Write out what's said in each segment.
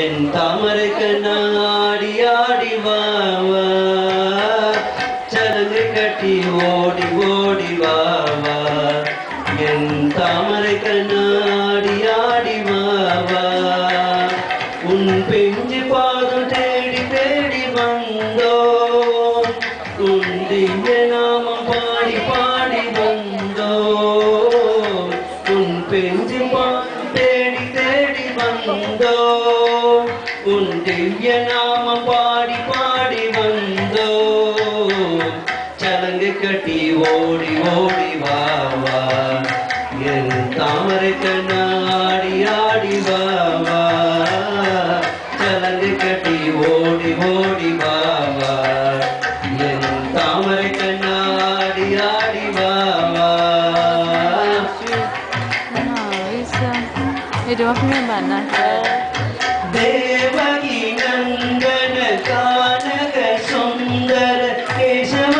என் தாமரை கண்ணாடி ஆடி வா வா சலங்கை கட்டி ஓடி ஓடி வா வா என் தாமரை கண்ணாடி ஆடி வா வா உன் பெஞ்சு பாதம் தேடி தேடி வந்தோம் உன் திவ்ய நாமம் பாடி பாடி வந்தோம் உன் பெஞ்சு பாதம் தேடி தேடி வந்தோம் உன் திவ்ய நாமம் பாடி பாடி வந்தோம் சலங்கை கட்டி ஓடி ஓடி வா வா என் தாமரை கண்ணாடி ஆடி வா வா சலங்கை கட்டி ஓடி ஓடி வா வா என் தாமரை கண்ணாடி ஆடி வா வா Itu waktunya mana? Devaki Nandana கானக சுந்தர கேசவ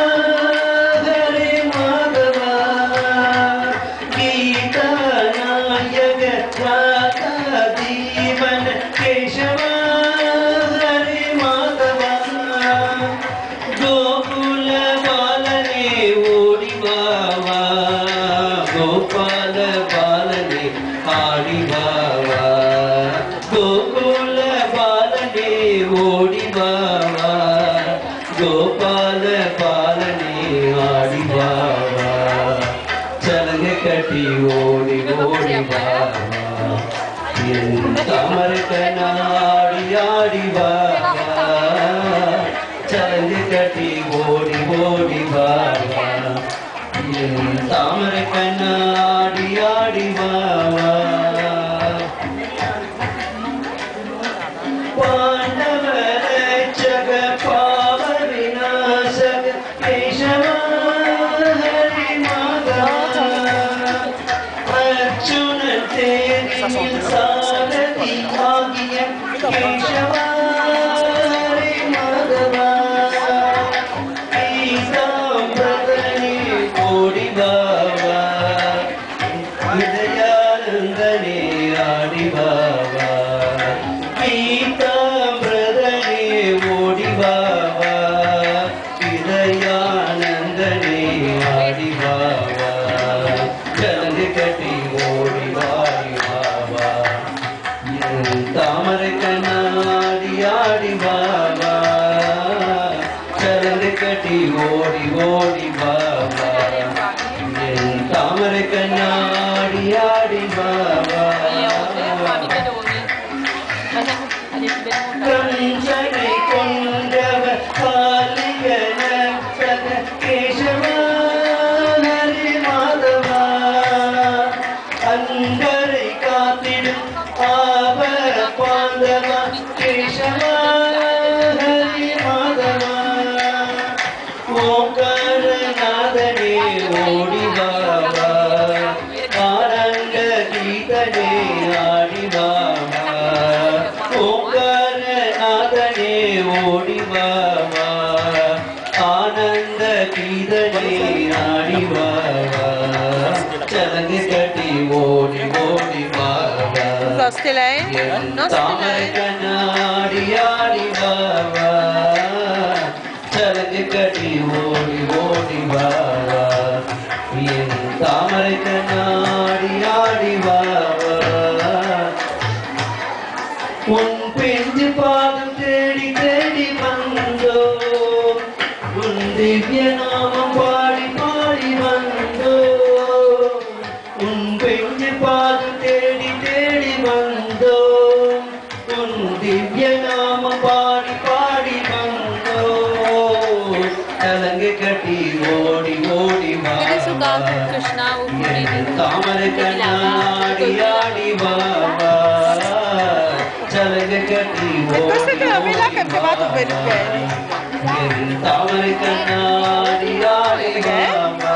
ஹரே மாதவ கீதா நாயக ராதா தீவன கேசவ ஹரே மாதவ கோகுல பாலனே ஓடி வா வா கோபால பாலனே ஆடி வா வா கோகுல பாலனே ஓடி வா வா கோபால பாலனே ஆடி வா வா சலங்கை கட்டி ஓடி ஓடி வா வா என் தாமரை கண்ணாடி ஆடி வா வா சலங்கை கட்டி ஓடி ஓடி வா வா என் தாமரை கண்ணாடி ஆடி வா வா பாண்டவரட்சக பாவ விநாசக கேசவ ஹரி மாதவ அர்ஜுனன் தேரில் சாரதி ஆகிய கேசவ ஹரி மாதவ பீதாம்பரனே ஓடி வா வா விஜயானந்தனே ஆடி வா வா பீதாம்பரனே ஓடி வா வா இதயானந்தனே ஆடி வா வா சலங்கை கட்டி ஓடி வாடி வா வா என் தாமரை கண்ணாடி ஆடி வா வா சலங்கை கட்டி ஓடி ஓடி வா வா என் தாமரை கண்ணாடி ஆடி வா வா கஞ்சனை கொண்டவ காலியன சக கேசவ ஹரி மாதவா அன்பரை காத்திடும் ஆபர பாந்தவா கேசவ ஹரி மாதவா ஓங்காரநாதனே ஓடி வா வா ஆனந்த கீதனே ஆடி வா வா ஓங்காரநாதனே ஓடி வா வா ஆனந்த கீதனே ஆடி வா வா சலங்கை கட்டி ஓடி ஓடி வா வா Gosti lei? Non தாமரை கண்ணாடி ஆடி வா வா சலங்கை கட்டி ஓடி ஓடி வா வா என் தாமரை கண்ணாடி ஆடி வா வா உன் பெஞ்சு பாதம் தேடி தேடி வந்தோ உன் திவ்ய நாமம் பாடி பாடி வந்தோ உன் பெஞ்சு பாதம் தேடி தேடி வந்தோ உன் திவ்ய நாமம் பாடி பாடி வந்தோ சலங்கை கட்டி ஓடி ஓடி வா Jadi suka வா Krishna என் தாமரை கண்ணாடி ஆடி வா வா சலங்கை கட்டி Queste ஓடி tre là che ஓடி abbiamo வா per i piedi. என் தாமரை கண்ணாடி ஆடி வா வா